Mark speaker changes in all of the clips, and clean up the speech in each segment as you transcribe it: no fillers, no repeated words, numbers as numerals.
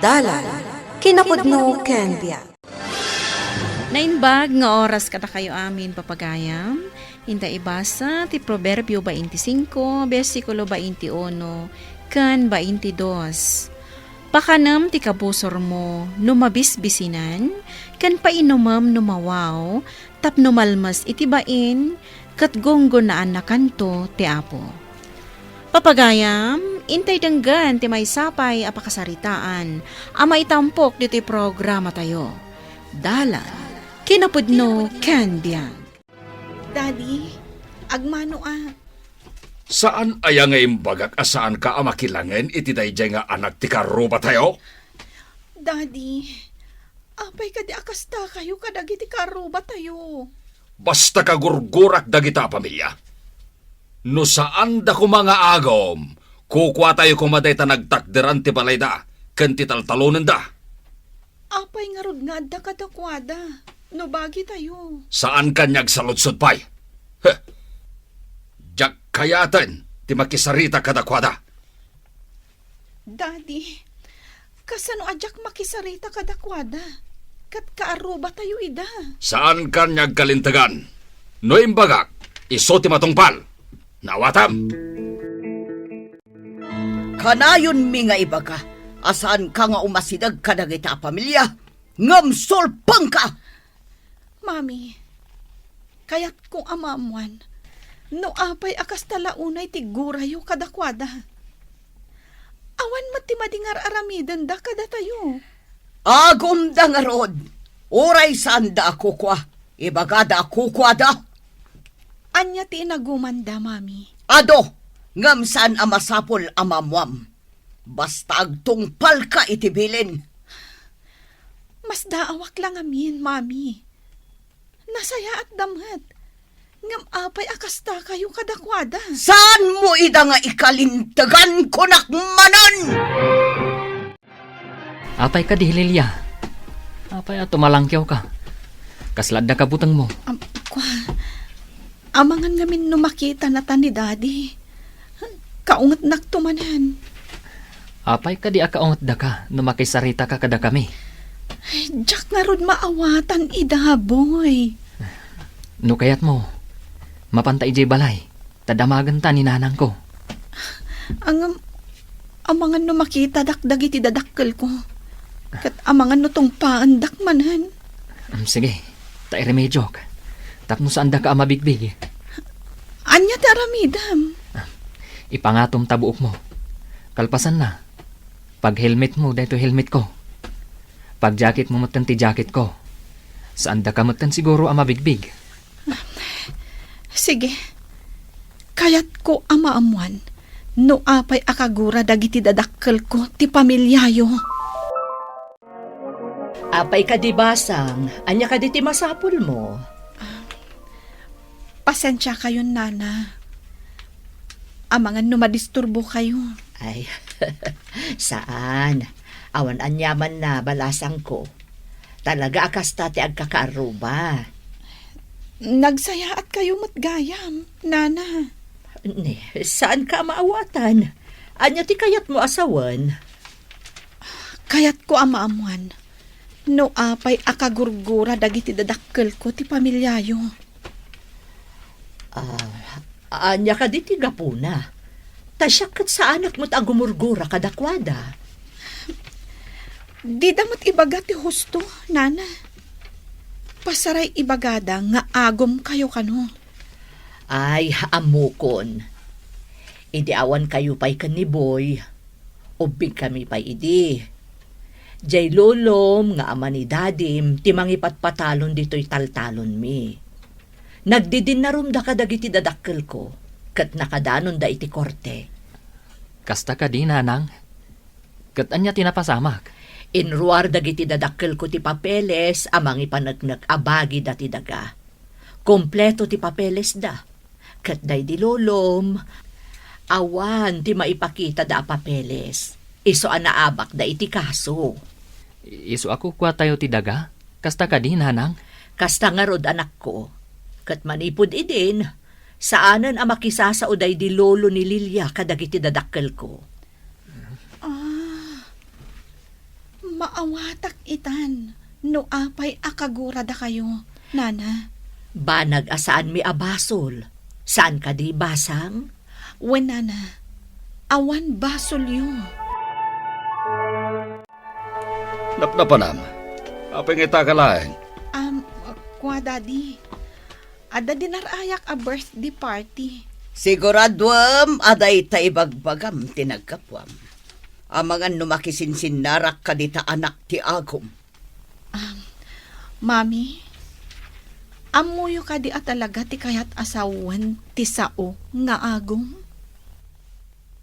Speaker 1: Dalan, kinapudno ken biag.
Speaker 2: Nainbag nga oras kada kayo amin papagayam. Hinta ibasa ti Proverbio 25, versikulo 21, kan 22. Pakanam ti kabusor mo, numabisbisinan, kan painumam numawaw, tapno malmas itibain, kat gonggonaan na kanto ti apo. Papagayam, intay denggan ti may sapay apakasaritaan, ama itampok dito programa tayo. Dalan, kinapudno ken biag.
Speaker 3: Daddy, agmano
Speaker 4: Saan aya nga imbagak asaan ka amakilangen iti dayjay nga anak ti karuba tayo?
Speaker 3: Daddy, apay ka di akasta kayo kadagiti karuba tayo.
Speaker 4: Basta kagurgurak dagita pamilya. No saan da ko mga agom, kukwa tayo kumaday ta nagtakderan ti balay da, ken ti taltalunan da.
Speaker 3: Apay nga rod nga adda kadakwada, no bagi tayo.
Speaker 4: Saan kanyag saludsod pay? Heh. Jak kayaten, ti makisarita kadakwada.
Speaker 3: Daddy, kasano adyak makisarita kadakwada? Kat kaaruba tayo ida.
Speaker 4: Saan kanyag kalintagan? No imbagak, iso ti matungpal. Nawatam!
Speaker 5: Kanayon mi nga iba ka, asaan ka nga umasidag ka na kita pamilya? Ngamsolpang ka!
Speaker 3: Mami, kayat kong amamuan, no apay akas talaunay ti gurayo kadakwada. Awan mati madingar aramidan da kada tayo.
Speaker 5: Agom da nga rod, oray saan da ako kwa, ibaga da ako kwa da.
Speaker 3: Anya ti inagumanda, mami.
Speaker 5: Ado, ngam saan amasapol amamwam. Basta agtungpal ka itibilin.
Speaker 3: Mas daawak lang amin, mami. Nasaya at damhat. Ngam apay akasta kayo kadakwada.
Speaker 5: Saan mo ida nga ikalintagan ko nakmanan?
Speaker 6: Apay ka di Hililya. Apay at tumalangkyaw ka. Kaslad na kabutang mo.
Speaker 3: Amangan ngamin numakita na ta ni Daddy. Kaungat naktumanan.
Speaker 6: Apay ka di akaungat da ka, numakisarita ka kada kami.
Speaker 3: Jack nga rod maawatan ida, boy.
Speaker 6: No kayat mo, mapantay jay balay, tadamagan ta ni nanang ko.
Speaker 3: Amangan numakita dakdag iti dadakkel ko. Kat amangan no tong paandak manan.
Speaker 6: Sige, ta iremedyo ka. Tapno saan da ka amabigbig.
Speaker 3: Anya ti aramidam.
Speaker 6: Ipangatom tabuok mo. Kalpasan na. Pag helmet mo, dahito helmet ko. Pag jacket mo matan ti jacket ko. Saan da ka matan siguro amabigbig.
Speaker 3: Sige. Kayat ko amaamuan. No apay akagura dagiti dadakkel ko ti pamilyayo.
Speaker 7: Apay ka di basang, anya ka di ti masapul mo.
Speaker 3: Pasensya kayo, nana. Amangan numadisturbo kayo.
Speaker 7: Ay, saan? Awan anyaman na balasang ko. Talaga akasta ti agkakaaruba.
Speaker 3: Nagsaya at kayo matgayam, nana.
Speaker 7: Ne, saan ka maawatan? Anya ti kayat mo asawan?
Speaker 3: Kayat ko amaamuan. No apay akagurgura dagiti dadakkel ko ti pamilyayo.
Speaker 7: Anya ka di ti gapuna. Tasyak kat sa anak mo't agumurgura kadakwada.
Speaker 3: Di damot ibaga ti husto, nana. Pasaray ibagada nga agom kayo kano.
Speaker 7: Ay, amukon. Idi awan kayo pa'y kaniboy. Ubing kami pa'y idi. Jay lolom nga ama ni dadim, timang ipatpatalon dito'y taltalon mi. Nagdidin na rumda ka dagiti dadakkel ko, kat nakadanon da iti korte.
Speaker 6: Kasta ka di nanang. Kat anya tinapasamak.
Speaker 7: Inruar dagiti dadakkel ko ti papeles, amang ipanagnak abagi dati daga. Kompleto ti papeles da. Kat day di lolom, awan ti maipakita da papeles. Iso anaabak da iti kaso.
Speaker 6: Isu ako kwa tayo ti daga? Kasta ka di nanang?
Speaker 7: Kasta nga rod anak ko. Kat manipod idin, saanan ang makisasa o day di lolo ni Lilia kadagiti dadakkel ko.
Speaker 3: Maawatak itan. No apay akagura da kayo, nana.
Speaker 7: Banag asaan mi abasol? Saan ka di basang?
Speaker 3: Wen nana, awan basol yu.
Speaker 4: Napnapanam. Apay nga itakalaeng.
Speaker 3: Kwa daddy. Ada dinarayak a birthday party.
Speaker 5: Siguradwam, aday ta ibagbagam tinagkapwam. Amangan numakisinsin narak kadita anak ti agom.
Speaker 3: Mami, amuyo ka di talaga ti kayat asawan ti sao nga agom?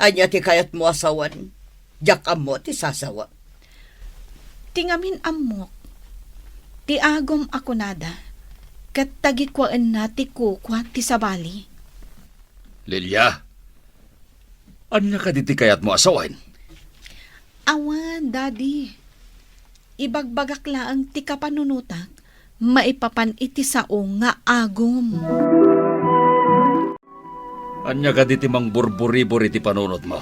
Speaker 5: Anya ti kayat mo asawan, jak amo ti sasawa.
Speaker 3: Tingamin amok, ti agom ako nada, kat tagikwaan na ti kukwa ti sabali.
Speaker 4: Lilia, anya ka diti kayat mo asawain?
Speaker 3: Awan, daddy. Ibagbagak laang ti kapanunutak, maipapan iti sao nga agom.
Speaker 4: Anya ka diti mang burburi-buri ti panunot mo?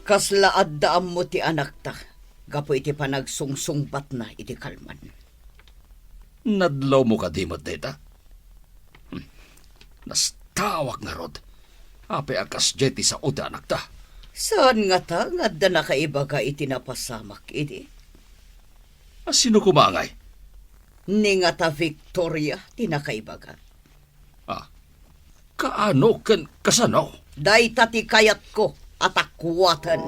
Speaker 5: Kaslaad daam mo ti anak ta, gapo iti panagsungsungbat na iti kalman.
Speaker 4: Nadlaw mo ka di mo, deta? Nastawak nga rod. Ape akas jeti sa uda anak ta.
Speaker 5: Saan nga ta, nga da nakaiba ka iti napasamak iti?
Speaker 4: Sino kumangay?
Speaker 5: Ni nga ta Victoria, ti nakaiba ka.
Speaker 4: Kaano ken kasano?
Speaker 5: Day ti kayat ko, atakwatan.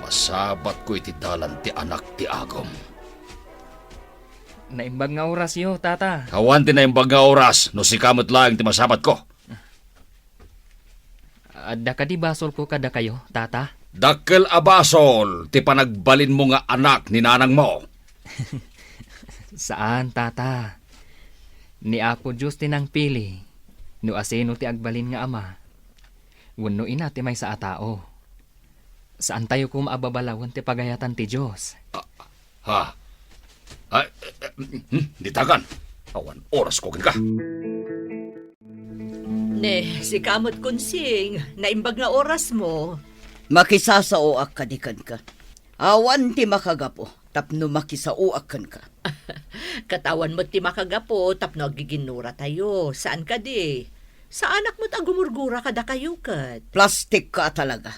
Speaker 4: Masabat ko iti dalan ti anak ti agom.
Speaker 6: Naimbag nga oras yo, tata.
Speaker 4: Kawan ti na yung baga oras, no si kamot lang ti masabat ko.
Speaker 6: Adda ka di basol ko kada kayo, tata?
Speaker 4: Dakkel abasol, ti panagbalin mo nga anak ni nanang mo.
Speaker 6: Saan, tata? Ni Apo Diyos tinang pili. No asino ti agbalin nga ama. Wano ina ti may sa atao. Saan tayo kumababalawan ti pagayatan ti Diyos?
Speaker 4: Ha? Ditagan. Awan oras ko ka.
Speaker 7: Ne, si kamot kunsing, naimbag nga oras mo.
Speaker 5: Makisasao kadikan ka. Awan ti makagapo, tapno makisauakan ka.
Speaker 7: Katawan mo ti makagapo, tapno giginura tayo. Saan ka di? Sa anak mo tagumurgura kada kayo kat.
Speaker 5: Plastik ka talaga.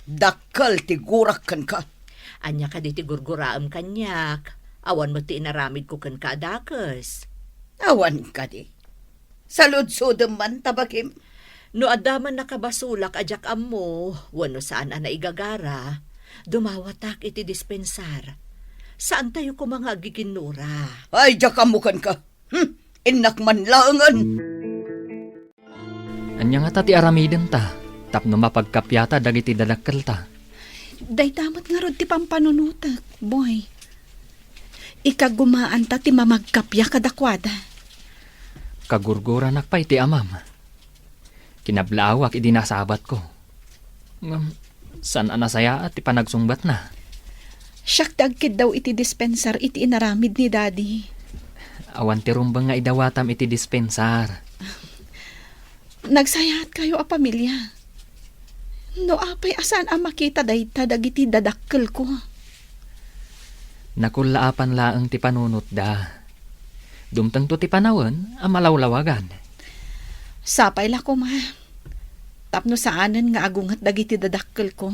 Speaker 5: Dakal ti gurakan ka.
Speaker 7: Anya ka di ti gurguraam kanyak. Awan mo ti inaramid ko kan kaadakas.
Speaker 5: Awan ka di. Saludsudem man tabakim.
Speaker 7: No adaman nakabasulak ajak ammo, wano saan ana igagara, dumawatak iti dispensar. Saan tayo ko mga giginura?
Speaker 5: Ay, jakamukan ka. Inak man laangan.
Speaker 6: Anya nga ta ti aramiden ta, tapno mapagkapyata dagiti dadakkel ta.
Speaker 3: Day tamat nga rod ti pampanunutak, boy. Ikagumaan ta ti mamagkapya kadakwada.
Speaker 6: Kagurgura nakpay ti amam. Kinablawak idinasabat ko. San anasaya at ipanagsungbat na.
Speaker 3: Siyak dagkid daw iti dispensar iti inaramid ni daddy.
Speaker 6: Awan ti rumbang nga idawatam iti dispensar.
Speaker 3: Nagsayat kayo a pamilya. No apay asan ang makita dayta dagiti dadakkel ko.
Speaker 6: Nakulaapan laang ti panunot da. Dumtang to ti panawan ang malawlawagan.
Speaker 3: Sapay la ko ma. Tapno saanan nga agungat dagiti dadakkel ko.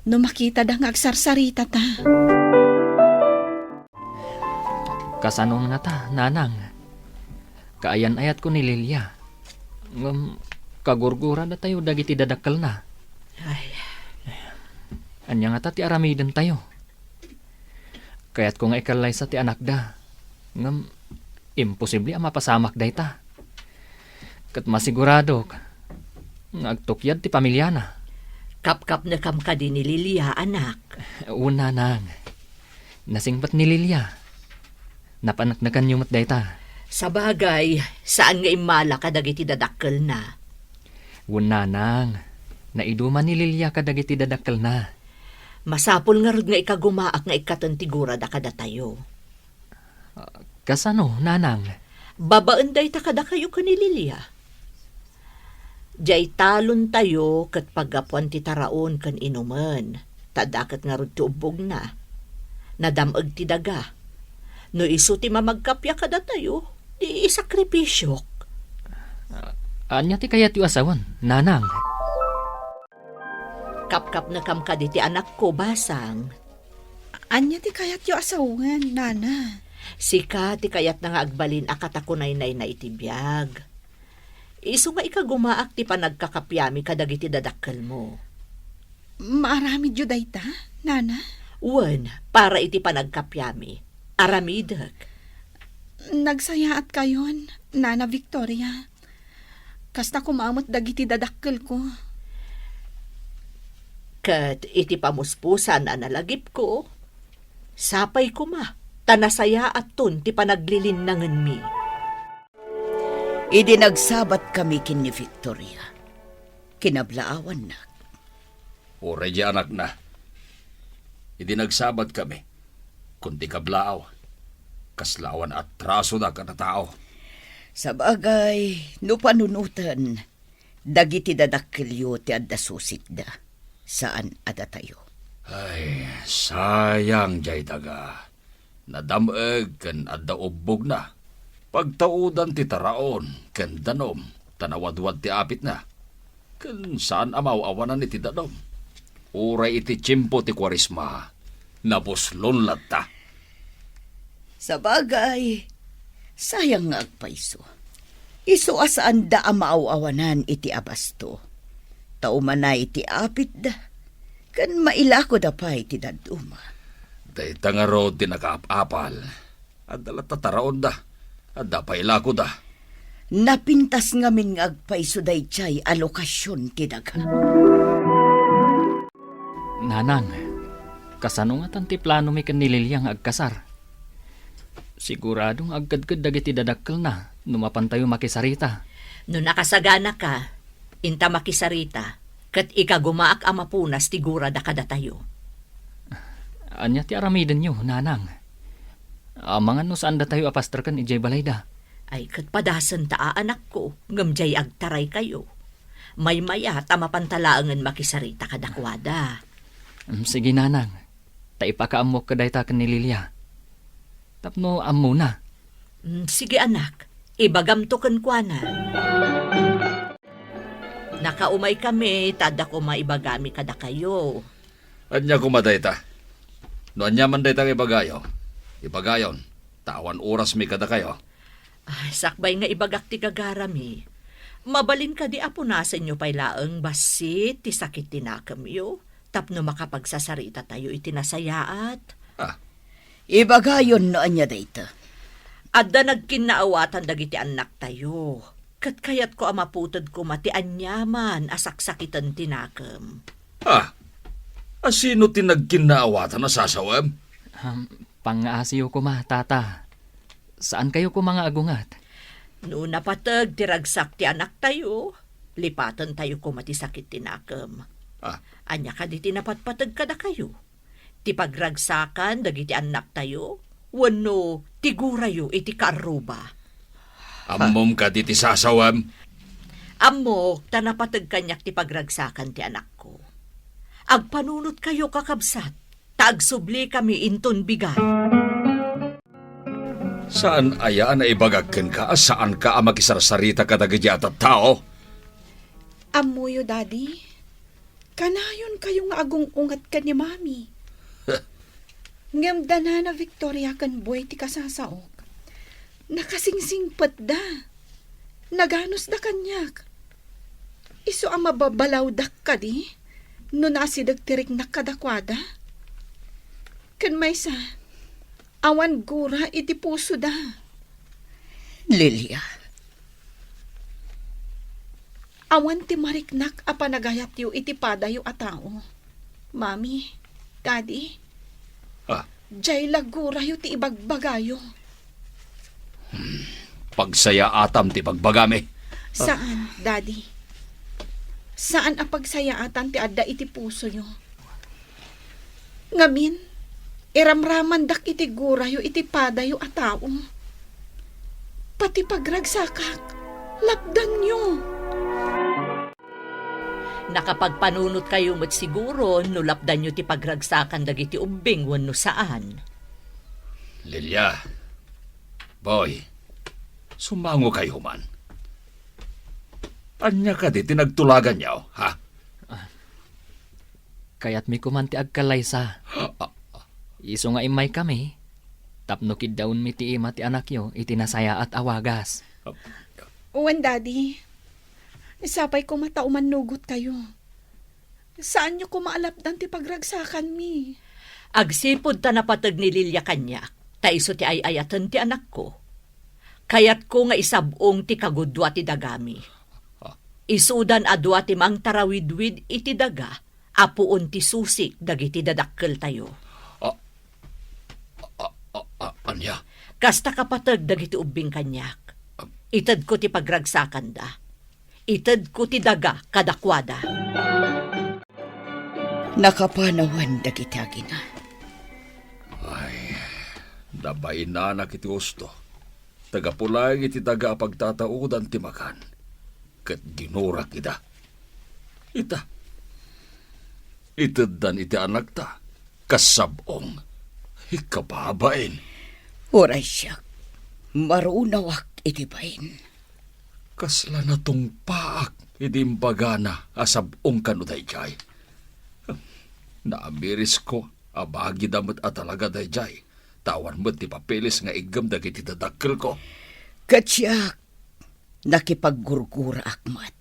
Speaker 3: No makita da nga agsarsarita ta.
Speaker 6: Kasanon nga ta, nanang. Kaayan-ayat ko ni Lilia. Kagurgura da tayo dagiti dadakkel na.
Speaker 7: Ay,
Speaker 6: Anya nga ta ti aramiden tayo. Kaya't kung ikalay sa ti anak da. Imposible ang mapasamak day ta. Kat masigurado ngagtukyad ti pamilya na.
Speaker 7: kap-kap na kam ka din ni Lilia, anak.
Speaker 6: Una nang. Nasingbat ni Lilia. Napanak na kanyumot day ta.
Speaker 7: Sa bagay, saan nga imala ka dagiti dadakkel na?
Speaker 6: Una nang. Naiduman ni Lilia kadagiti dadakkel na.
Speaker 7: Masapol nga rod nga ikagumaak nga ikatantigura da kada tayo.
Speaker 6: Kasano, nanang?
Speaker 7: Babaan day ta kada kayo ka ni Lilia. Diyay talon tayo kat pagapuan ti taraon kan inuman. Tadakat nga ron ti ubog na. Nadamag ti daga. No iso ti mamagkapya kada tayo, di isakripisyok.
Speaker 6: Anya ti kayat yu asawan, nanang.
Speaker 7: Kapkap na kam ka di ti anak ko, basang.
Speaker 3: Anya ti kayat yu asawan, nana.
Speaker 7: Sika ti kayat na nga agbalin akatakunay na itibiyag. Iso nga ikagumaak ti panagkakapyami kadagiti dadakkel mo.
Speaker 3: Maarami jud dayta, nana.
Speaker 7: Wen, para iti panagkapyami. Aramidak.
Speaker 3: Nagsayaat kayon, Nana Victoria. Kasta kumamot dagiti dadakkel ko.
Speaker 7: Kat iti pamuspusan na nalagip ko, sapay ko ma, tanasaya at tun ti panaglilinnangan mi.
Speaker 5: Idi nagsabat kami kin ni Victoria. Kinablaawan na.
Speaker 4: Oray di anak na. Idi nagsabat kami. Kunti kablaaw. Kaslawan at traso na ka na tao.
Speaker 5: Sa bagay, no panunutan, dagiti dadakkelyo ti adda susit da. Saan ada tayo?
Speaker 4: Ay, sayang jay daga. Nadameg kan adda ubog na. Pagtaudan ti taraon, kan danom, tanawadwad ti apit na. Kan saan amaw-awanan iti danom. Uray iti tiyempo ti kwarisma, nabuslon latta.
Speaker 5: Sa bagay, sayang nga agpaiso. Iso asaan da amaaw-awanan iti abasto. Taumanay iti apit da. Kan mailako da pa iti daduma.
Speaker 4: Day tangaro ti nakaapapal. At dalat tataraon da. At dapailako da.
Speaker 5: Napintas ngamin nga agpaiso day chay alokasyon ti daga.
Speaker 6: Nanang, kasano nga tanti plano mi ken ni Lilia nga agkasar? Siguradong agkadkad dagiti dadakkel na, numapantayo makisarita.
Speaker 7: No nakasagana ka, inta makisarita, kat ikagumaak amapunas ti gura da kada tayo.
Speaker 6: Anya ti aramiden nyo, nanang. Amangan no saan da tayo apastrakan ijay balayda.
Speaker 7: Ay kat padasan ta anak ko, ngamjay agtaray kayo. May maya tamapantalaangan makisarita kadakwada.
Speaker 6: Sige nanang, taipakaamok ka dayta ken ni Lilia. Tapno ammo na.
Speaker 7: Sige anak, ibagamtoken kwa na. Nakaumay kami, tada ko maibagami kada kayo.
Speaker 4: Anya kumaday ta. No anya man day ta ibagayo. Ibagayon, tawan oras mi kada kayo.
Speaker 7: Ay, sakbay nga ibagak ti gagarami. Mabalin ka di apunasan nyo pay laeng basit, ti sakit tinakam yo. Tapno makapagsasarita tayo itinasayaat.
Speaker 5: Ibagayon no anya dayta.
Speaker 7: Adda nagkinaawatan dagiti anak tayo. Kat kayat ko amaputod ko mati anyaman asaksakitan tinakam.
Speaker 4: Asino tinagkinaawatan na sasawam?
Speaker 6: Pang-aasiyo ko ma, tata. Saan kayo ko mga agungat?
Speaker 7: No napatag tiragsak ti anak tayo, lipatan tayo ko mati sakit tinakam. Anya ka di tinapatpatag ka na kayo. Ti pagragsakan dagiti anak tayo, wano tigurayo iti kaaruba.
Speaker 4: Ammom ka di ti sasawam?
Speaker 7: Ammo, tanapatag kanyak ti pagragsakan ti anak ko. Agpanunot kayo kakabsat, taagsubli kami inton bigat.
Speaker 4: Saan aya na ibagagken ka? Saan ka makisarsarita kadagiti at tao?
Speaker 3: Amuyo, Daddy. Kanayon kayong agung-ungat ka ni Mami. Ngamda na Victoria kan buhay ti kasasaok. Nakasingsingpat da. Naganos da kanyak. Iso ang mababalawdak ka di. No nasidag tirik na kadakwada. Kan may sa awan gura iti puso da.
Speaker 5: Lilia,
Speaker 3: Awan ti mariknak a panagayat yu iti padayo a tao. Mami, Daddy, jay lagura yu ti ibagbagayo.
Speaker 4: Pagsaya atam ti pagbagami.
Speaker 3: Saan, Daddy? Saan a pagsayaatan ti adda iti puso nyo? Ngamin, iramraman dak iti gura yu iti padayo a tao. Pati pagragsakak, lapdan nyo.
Speaker 7: Nakapagpanunot kayo mat siguro, nulapdan nyo ti pagragsakan dagiti ubing wenno saan.
Speaker 4: Lilia, boy, sumango kayo man. Anya ka di tinagtulagan niyo, ha?
Speaker 6: Kaya't mi kumanti agkalaysa. Iso nga imay kami. Tapno kid daun mi ti ima ti anak yo, itinasaya at awagas.
Speaker 3: Uwan, Daddy. Isapay ko matauman nugot kayo. Saan nyo ko maalapdan ti pagragsakan mi?
Speaker 7: Agsipod ta napatag ni Lilia kanya, ta iso ti ayayatan ti anak ko. Kayat ko nga isabong ti kagudwa ti dagami. Isudan adwa ti mang tarawidwid iti daga, apuon ti susik dagiti dadakkel tayo.
Speaker 4: Anya?
Speaker 7: Kasta kapatag dagiti ubing kanyak. Itad ko ti pagragsakan da. Itad ko ti daga kadakwada.
Speaker 5: Nakapanawan dagiti agina.
Speaker 4: Ay, nabain na anak iti gusto. Tagapulang iti daga pagtataudan ti makan. Kat dinurak ita. Itad dan iti anak ta. Kasabong. Ikababain.
Speaker 5: Oray siya, marunawak iti bain.
Speaker 4: Kasla na tong paak. Idimbagana asabong kanuday jay. Naamiris ko, abagi damat at talaga dayjay. Tawan mo't ti papilis nga igam dagiti dadakkel ko.
Speaker 5: Katsyak, nakipaggurgura akmat.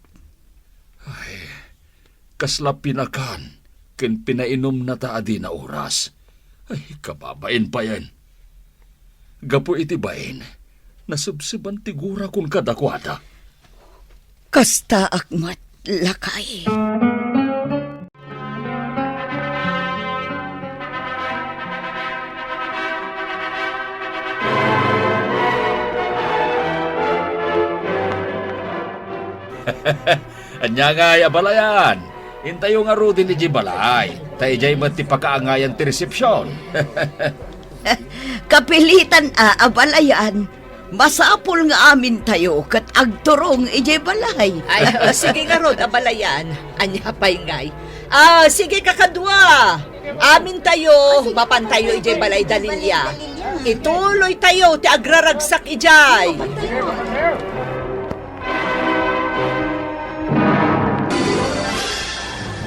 Speaker 4: Kasla pinakan, ken pinainom na taadi na oras. Ay, kababain pa yan. Gapo iti bain, nasubsiban tigura kung kadakwada.
Speaker 5: Kasta akmat lakay.
Speaker 4: Anya nga abalayan. Intayo nga ro din ni Jibalay. Tayo jay mati pakaangayan ti resepsyon.
Speaker 5: Kapilitan abalayan. Masapul nga amin tayo kat agturong ijay balay.
Speaker 7: Ay, sige nga rod, abalayan. Anya pa'y ngay. Sige kakadwa. Amin tayo, mapantayo ijay balay dalilya. Ituloy tayo, ti agraragsak ijay.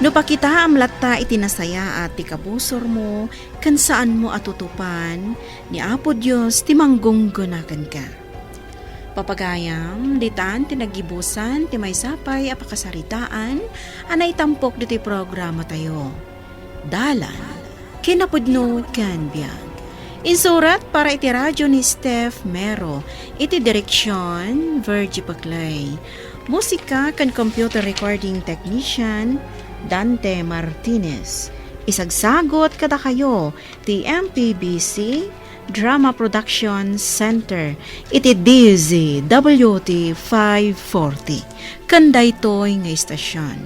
Speaker 2: No pakita amlatta itinasaya at ti kabusor mo, kan saan mo atutupan, ni Apo Diyos ti manggunggunakan ka. Papagayam, ditan tinagibusan, ti may sapay apakasaritaan, anay tampok diti programa tayo. Dalan, kinapudno kan biag. Insurat para iti radyo ni Steph Mero, iti direksyon, Virgie Paclay. Musika kan computer recording technician, Dante Martinez. Isagsagot kada kayo ti MPBC Drama Production Center iti DZWT 540 kanday toy nga istasyon.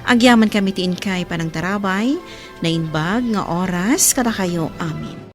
Speaker 2: Agyaman kami ti inkay panang tarabay na inbag nga oras kada kayo amin.